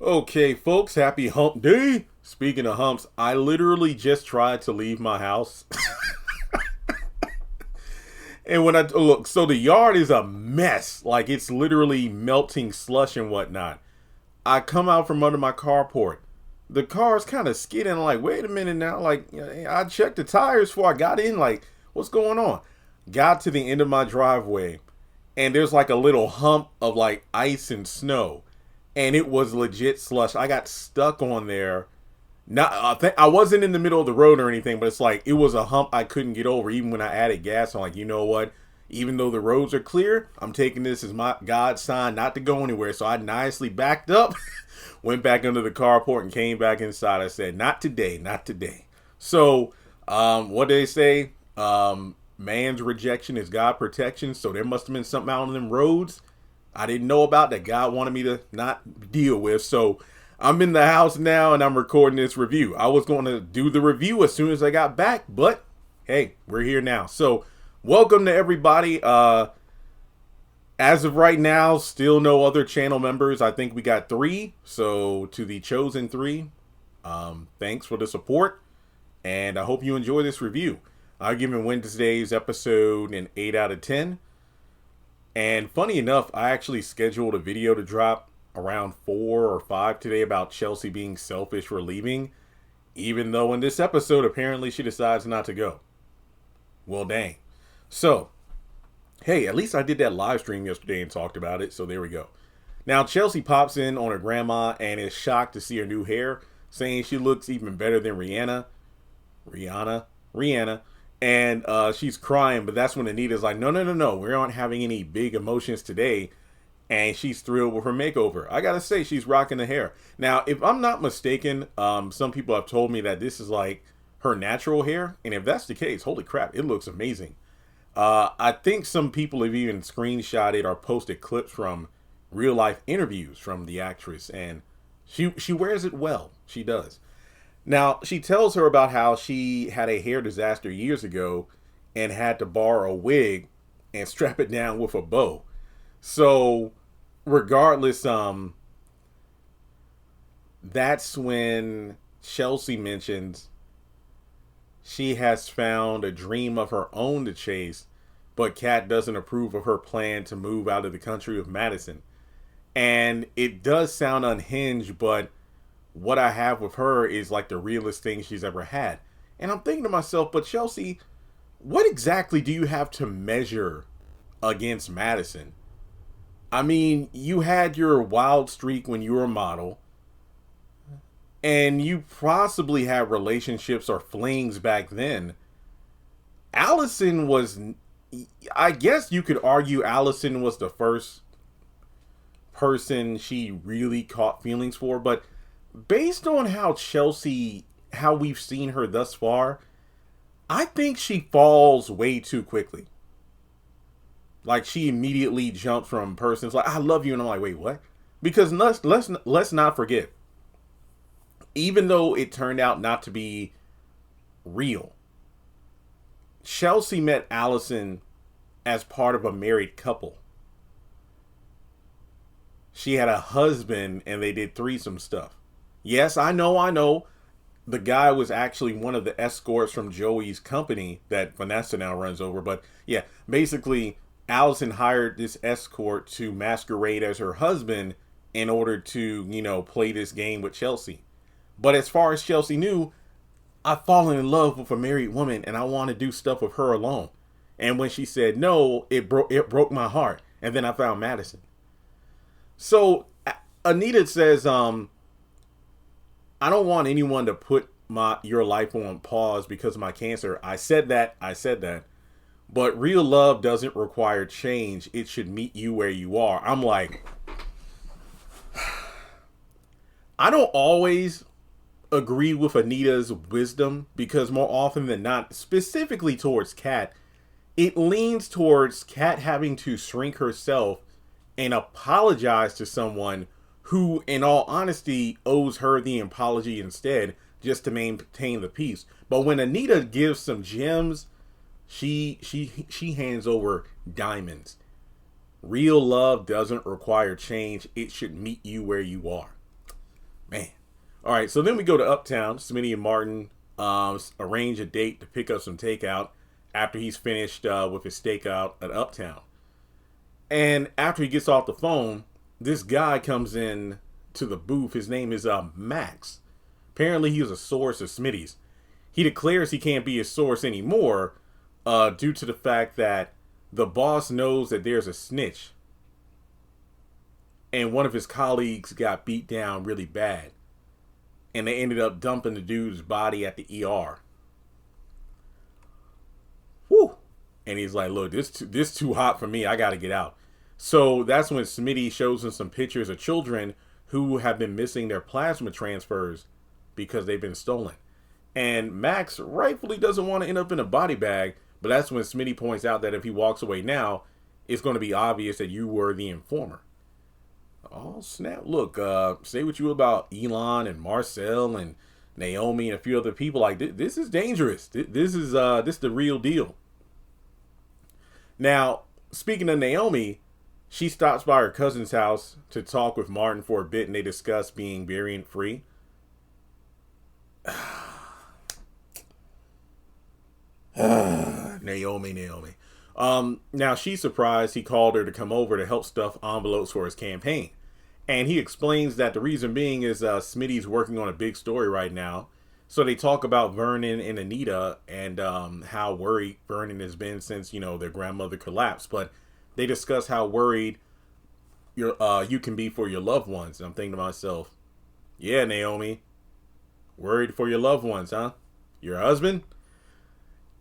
Okay, folks, happy hump day. Speaking of humps, I literally just tried to leave my house. And when I look, so the yard is a mess. Like it's literally melting slush and whatnot. I come out from under my carport. The car's kind of skidding. I'm like, wait a minute now. Like, I checked the tires before I got in. Like, what's going on? Got to the end of my driveway, and there's like a little hump of like ice and snow, and it was legit slush. I got stuck on there. Not, I wasn't in the middle of the road or anything, but it's like it was a hump I couldn't get over. Even when I added gas, I'm like, you know what? Even though the roads are clear, I'm taking this as my God sign not to go anywhere. So I nicely backed up, went back under the carport, and came back inside. I said, not today, not today. So, what they say? Man's rejection is God protection. So there must have been something out on them roads I didn't know about that God wanted me to not deal with. So I'm in the house now and I'm recording this review. I was going to do the review as soon as I got back, but hey, we're here now. So welcome to everybody. As of right now, still no other channel members. I think we got 3. So to the chosen 3, thanks for the support. And I hope you enjoy this review. I'm giving Wednesday's episode an 8 out of 10. And funny enough, I actually scheduled a video to drop around 4 or 5 today about Chelsea being selfish for leaving, even though in this episode apparently she decides not to go. Well, dang. So, hey, at least I did that live stream yesterday and talked about it, so there we go. Now, Chelsea pops in on her grandma and is shocked to see her new hair, saying she looks even better than Rihanna. And she's crying, but that's when Anita's like, no, we aren't having any big emotions today. And she's thrilled with her makeover. I gotta say, she's rocking the hair. Now, if I'm not mistaken, some people have told me that this is like her natural hair. And if that's the case, holy crap, it looks amazing. I think some people have even screenshotted or posted clips from real life interviews from the actress. And she wears it well. She does. Now, she tells her about how she had a hair disaster years ago and had to borrow a wig and strap it down with a bow. So, regardless, that's when Chelsea mentions she has found a dream of her own to chase, but Kat doesn't approve of her plan to move out of the country with Madison. And it does sound unhinged, but what I have with her is like the realest thing she's ever had. And I'm thinking to myself, but Chelsea, what exactly do you have to measure against Madison? I mean, you had your wild streak when you were a model, and you possibly had relationships or flings back then. Allison was, I guess you could argue Allison was the first person she really caught feelings for, but based on how we've seen her thus far, I think she falls way too quickly. Like she immediately jumps from persons like, I love you. And I'm like, wait, what? Because let's not forget, even though it turned out not to be real, Chelsea met Allison as part of a married couple. She had a husband and they did threesome stuff. Yes, I know. The guy was actually one of the escorts from Joey's company that Vanessa now runs over. But yeah, basically, Allison hired this escort to masquerade as her husband in order to, play this game with Chelsea. But as far as Chelsea knew, I've fallen in love with a married woman and I want to do stuff with her alone. And when she said no, it broke my heart. And then I found Madison. So Anita says, I don't want anyone to put your life on pause because of my cancer. I said that. But real love doesn't require change. It should meet you where you are. I'm like, I don't always agree with Anita's wisdom because more often than not, specifically towards Kat, it leans towards Kat having to shrink herself and apologize to someone who, in all honesty, owes her the apology instead, just to maintain the peace. But when Anita gives some gems, she hands over diamonds. Real love doesn't require change. It should meet you where you are. Man. All right, so then we go to Uptown. Smitty and Martin arrange a date to pick up some takeout after he's finished with his stakeout at Uptown. And after he gets off the phone, this guy comes in to the booth. His name is Max. Apparently, he is a source of Smitty's. He declares he can't be his source anymore due to the fact that the boss knows that there's a snitch. And one of his colleagues got beat down really bad. And they ended up dumping the dude's body at the ER. Whew. And he's like, look, this too hot for me. I got to get out. So that's when Smitty shows him some pictures of children who have been missing their plasma transfers because they've been stolen. And Max rightfully doesn't want to end up in a body bag. But that's when Smitty points out that if he walks away now, it's going to be obvious that you were the informer. Oh, snap. Look, say what you will about Elon and Marcel and Naomi and a few other people. Like, this is dangerous. This is the real deal. Now, speaking of Naomi, she stops by her cousin's house to talk with Martin for a bit, and they discuss being variant free. Naomi. Now she's surprised he called her to come over to help stuff envelopes for his campaign. And he explains that the reason being is Smitty's working on a big story right now. So they talk about Vernon and Anita and how worried Vernon has been since, their grandmother collapsed. But they discuss how worried you can be for your loved ones. And I'm thinking to myself, yeah, Naomi, worried for your loved ones, huh? Your husband?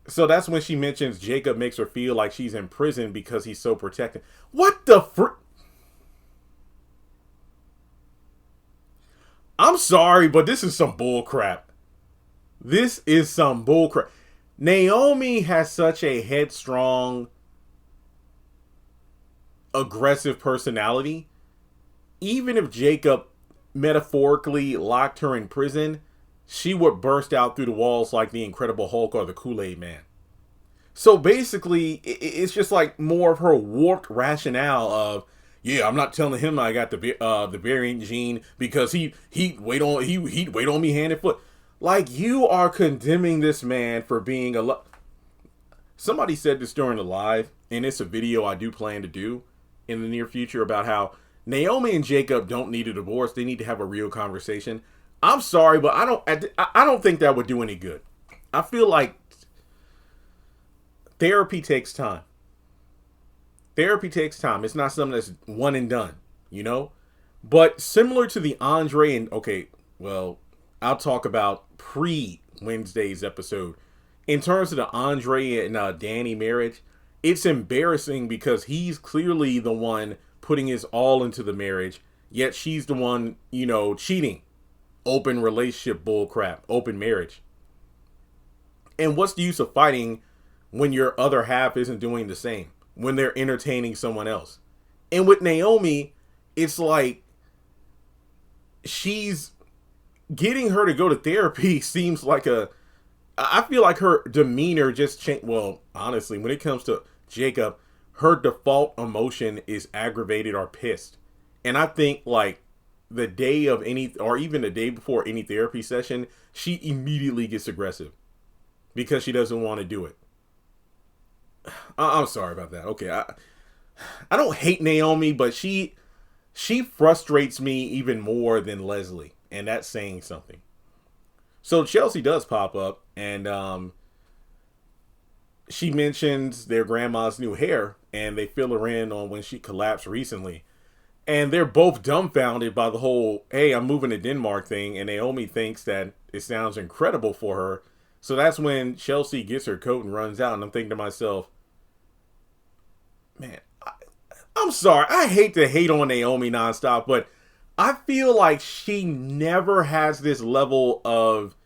So that's when she mentions Jacob makes her feel like she's in prison because he's so protected. What the I'm sorry, but this is some bull crap. This is some bull crap. Naomi has such a headstrong, aggressive personality. Even if Jacob metaphorically locked her in prison, she would burst out through the walls like the Incredible Hulk or the Kool-Aid Man. So basically, it's just like more of her warped rationale of, yeah, I'm not telling him I got the variant gene because he'd wait on me hand and foot. Like, you are condemning this man for being Somebody said this during the live, and it's a video I do plan to do in the near future about how Naomi and Jacob don't need a divorce. They need to have a real conversation. I'm sorry, but I don't think that would do any good. I feel like therapy takes time. Therapy takes time. It's not something that's one and done, But similar to the Andre and, I'll talk about pre-Wednesday's episode. In terms of the Andre and Danny marriage, it's embarrassing because he's clearly the one putting his all into the marriage, yet she's the one, cheating. Open relationship bullcrap, open marriage. And what's the use of fighting when your other half isn't doing the same? When they're entertaining someone else? And with Naomi, it's like she's getting her to go to therapy seems like I feel like her demeanor just changed. Well, honestly, when it comes to Jacob, her default emotion is aggravated or pissed. And I think like the day of any, or even the day before any therapy session, she immediately gets aggressive because she doesn't want to do it. I'm sorry about that. Okay, I don't hate Naomi, but she frustrates me even more than Leslie, and that's saying something. So Chelsea does pop up, and she mentions their grandma's new hair, and they fill her in on when she collapsed recently. And they're both dumbfounded by the whole, hey, I'm moving to Denmark thing, and Naomi thinks that it sounds incredible for her. So that's when Chelsea gets her coat and runs out, and I'm thinking to myself, man, I'm sorry. I hate to hate on Naomi nonstop, but I feel like she never has this level of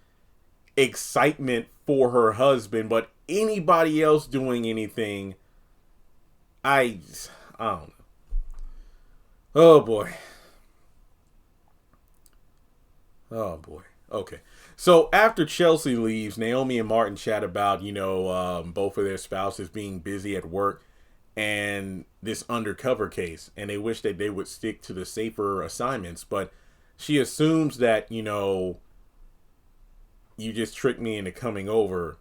excitement for her husband, but anybody else doing anything, I don't know. Oh boy. Okay. So after Chelsea leaves, Naomi and Martin chat about, both of their spouses being busy at work and this undercover case, and they wish that they would stick to the safer assignments. But she assumes that, you just tricked me into coming over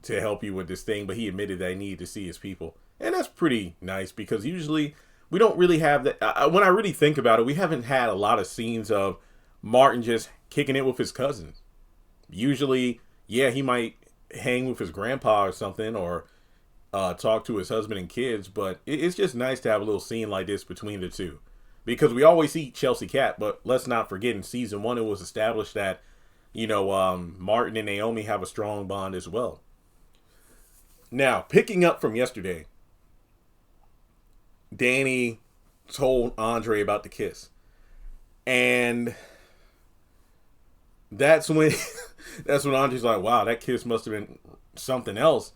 to help you with this thing, but he admitted that he needed to see his people. And that's pretty nice because usually we don't really have that. When I really think about it, we haven't had a lot of scenes of Martin just kicking it with his cousins. Usually, yeah, he might hang with his grandpa or something, or talk to his husband and kids, but it's just nice to have a little scene like this between the two. Because we always see Chelsea Cat, but let's not forget in season 1 it was established that, Martin and Naomi have a strong bond as well. Now, picking up from yesterday, Danny told Andre about the kiss. And that's when Andre's like, wow, that kiss must have been something else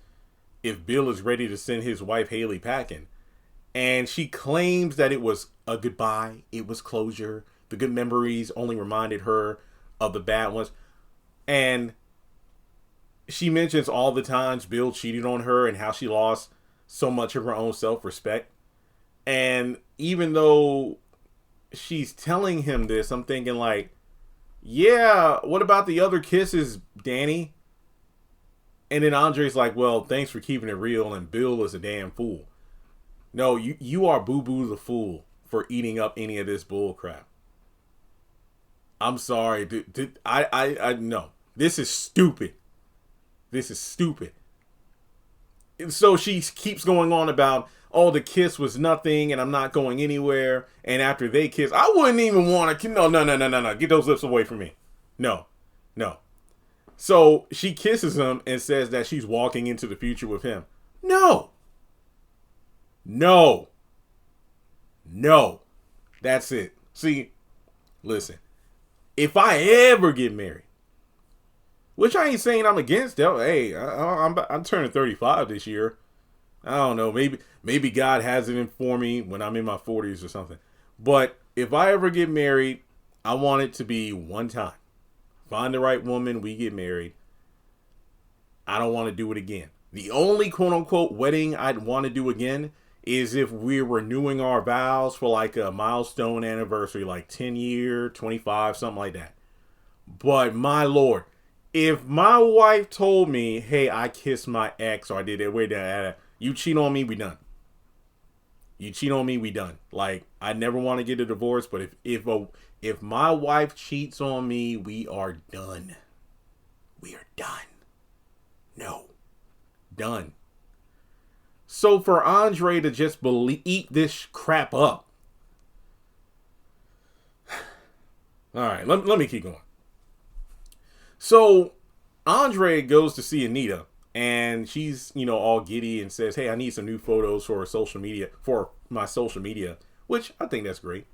if Bill is ready to send his wife Haley packing. And she claims that it was a goodbye. It was closure. The good memories only reminded her of the bad ones. And she mentions all the times Bill cheated on her and how she lost so much of her own self-respect. And even though she's telling him this, I'm thinking like, yeah, what about the other kisses, Danny? And then Andre's like, well, thanks for keeping it real, and Bill is a damn fool. No, you are Boo Boo the fool for eating up any of this bull crap. I'm sorry, dude, I no. This is stupid. This is stupid. And so she keeps going on about, oh, the kiss was nothing, and I'm not going anywhere. And after they kiss, I wouldn't even want to. No. Get those lips away from me. No. So she kisses him and says that she's walking into the future with him. No. That's it. See, listen. If I ever get married, which I ain't saying I'm against it. Hey, I'm turning 35 this year. I don't know. Maybe God has it in for me when I'm in my 40s or something. But if I ever get married, I want it to be one time. Find the right woman, we get married. I don't want to do it again. The only quote unquote wedding I'd want to do again is if we're renewing our vows for like a milestone anniversary, like 10 year, 25, something like that. But my Lord, if my wife told me, hey, I kissed my ex or I did it, you cheat on me, we done. You cheat on me, we done. Like, I never want to get a divorce, but if my wife cheats on me, we are done. We are done. No. Done. So for Andre to just eat this crap up. All right, let me keep going. So Andre goes to see Anita, and she's, all giddy and says, hey, I need some new photos for my social media, which I think that's great.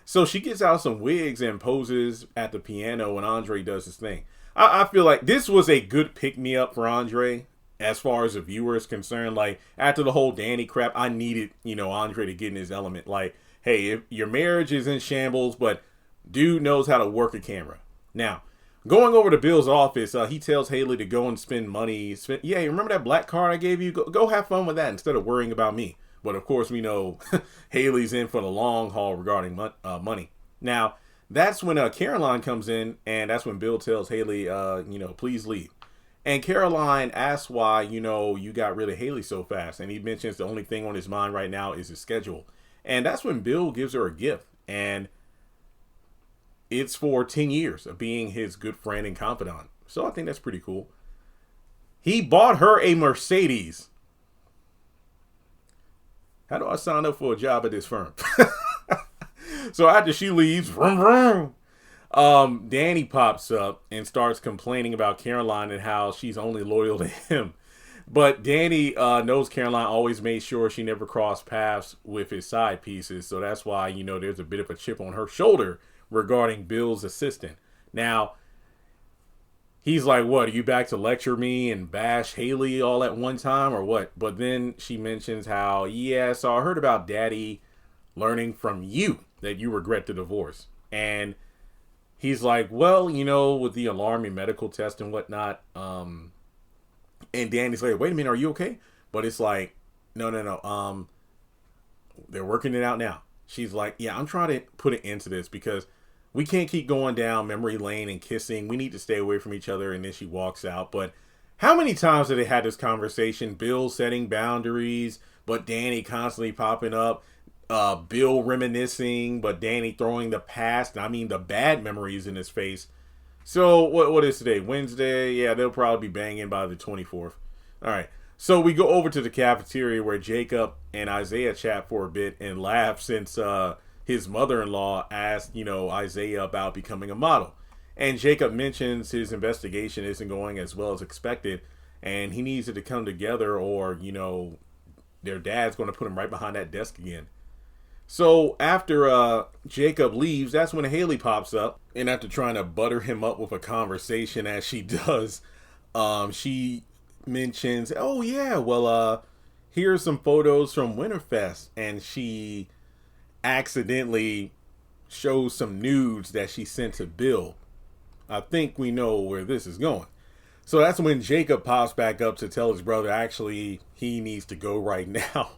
So she gets out some wigs and poses at the piano, and Andre does his thing. I feel like this was a good pick-me-up for Andre as far as the viewer is concerned. Like, after the whole Danny crap, I needed, Andre to get in his element. Like, hey, if your marriage is in shambles, but dude knows how to work a camera. Now, going over to Bill's office, he tells Haley to go and spend money. Yeah, remember that black card I gave you? Go have fun with that instead of worrying about me. But of course, we know Haley's in for the long haul regarding money. Now, that's when Caroline comes in, and that's when Bill tells Haley, please leave. And Caroline asks why, you got rid of Haley so fast. And he mentions the only thing on his mind right now is his schedule. And that's when Bill gives her a gift. And it's for 10 years of being his good friend and confidant. So I think that's pretty cool. He bought her a Mercedes. How do I sign up for a job at this firm? So after she leaves, vroom, vroom, Danny pops up and starts complaining about Caroline and how she's only loyal to him. But Danny knows Caroline always made sure she never crossed paths with his side pieces. So that's why, there's a bit of a chip on her shoulder regarding Bill's assistant. Now, he's like, what, are you back to lecture me and bash Haley all at one time or what? But then she mentions how, yeah, so I heard about Daddy learning from you that you regret the divorce. And he's like, well, with the alarming medical test and whatnot. And Danny's like, wait a minute, are you okay? But it's like, no. They're working it out now. She's like, yeah, I'm trying to put an end to this because we can't keep going down memory lane and kissing. We need to stay away from each other. And then she walks out. But how many times have they had this conversation? Bill setting boundaries, but Danny constantly popping up. Bill reminiscing, but Danny throwing the past, I mean the bad memories in his face. So what is today? Wednesday? Yeah, they'll probably be banging by the 24th. All right. So we go over to the cafeteria where Jacob and Isaiah chat for a bit and laugh since his mother-in-law asked, Isaiah about becoming a model. And Jacob mentions his investigation isn't going as well as expected and he needs it to come together or, their dad's going to put him right behind that desk again. So after Jacob leaves, that's when Haley pops up. And after trying to butter him up with a conversation as she does, she mentions, oh yeah, well, here's some photos from Winterfest. And she accidentally shows some nudes that she sent to Bill. I think we know where this is going. So that's when Jacob pops back up to tell his brother actually he needs to go right now.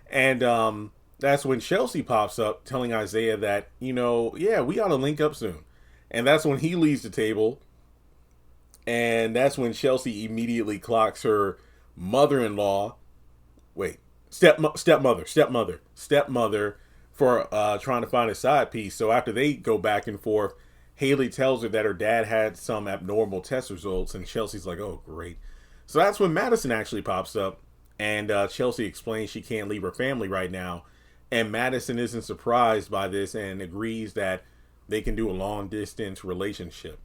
And that's when Chelsea pops up telling Isaiah that, we ought to link up soon. And that's when he leaves the table. And that's when Chelsea immediately clocks her mother-in-law. Wait, stepmother for trying to find a side piece. So after they go back and forth, Haley tells her that her dad had some abnormal test results. And Chelsea's like, oh, great. So that's when Madison actually pops up. And Chelsea explains she can't leave her family right now. And Madison isn't surprised by this and agrees that they can do a long distance relationship.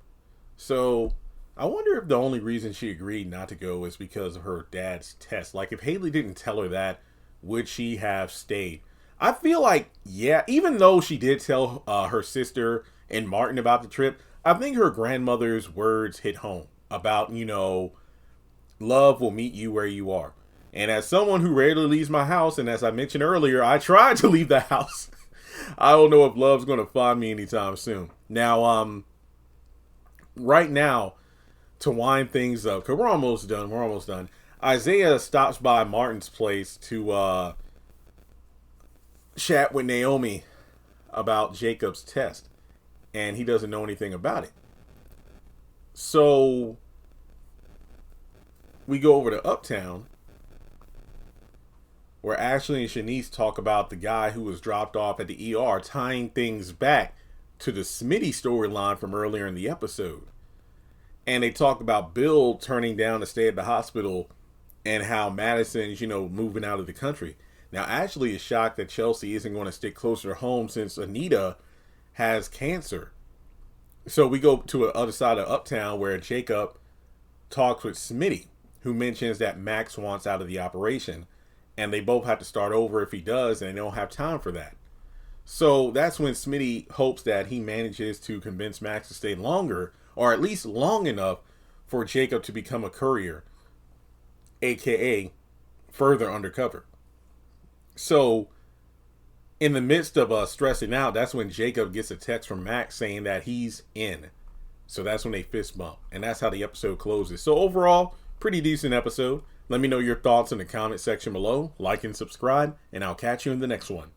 So I wonder if the only reason she agreed not to go is because of her dad's test. Like if Haley didn't tell her that, would she have stayed? I feel like, yeah, even though she did tell her sister and Martin about the trip, I think her grandmother's words hit home about, love will meet you where you are. And as someone who rarely leaves my house, and as I mentioned earlier, I tried to leave the house. I don't know if love's going to find me anytime soon. Now, right now, to wind things up, because we're almost done. Isaiah stops by Martin's place to chat with Naomi about Jacob's test. And he doesn't know anything about it. So we go over to Uptown, where Ashley and Shanice talk about the guy who was dropped off at the ER, tying things back to the Smitty storyline from earlier in the episode. And they talk about Bill turning down to stay at the hospital and how Madison's, moving out of the country. Now, Ashley is shocked that Chelsea isn't going to stick closer to home since Anita has cancer. So we go to the other side of Uptown where Jacob talks with Smitty, who mentions that Max wants out of the operation. And they both have to start over if he does, and they don't have time for that. So that's when Smitty hopes that he manages to convince Max to stay longer, or at least long enough for Jacob to become a courier, aka further undercover. So in the midst of stressing out, that's when Jacob gets a text from Max saying that he's in. So that's when they fist bump, and that's how the episode closes. So overall, pretty decent episode. Let me know your thoughts in the comment section below. Like and subscribe, and I'll catch you in the next one.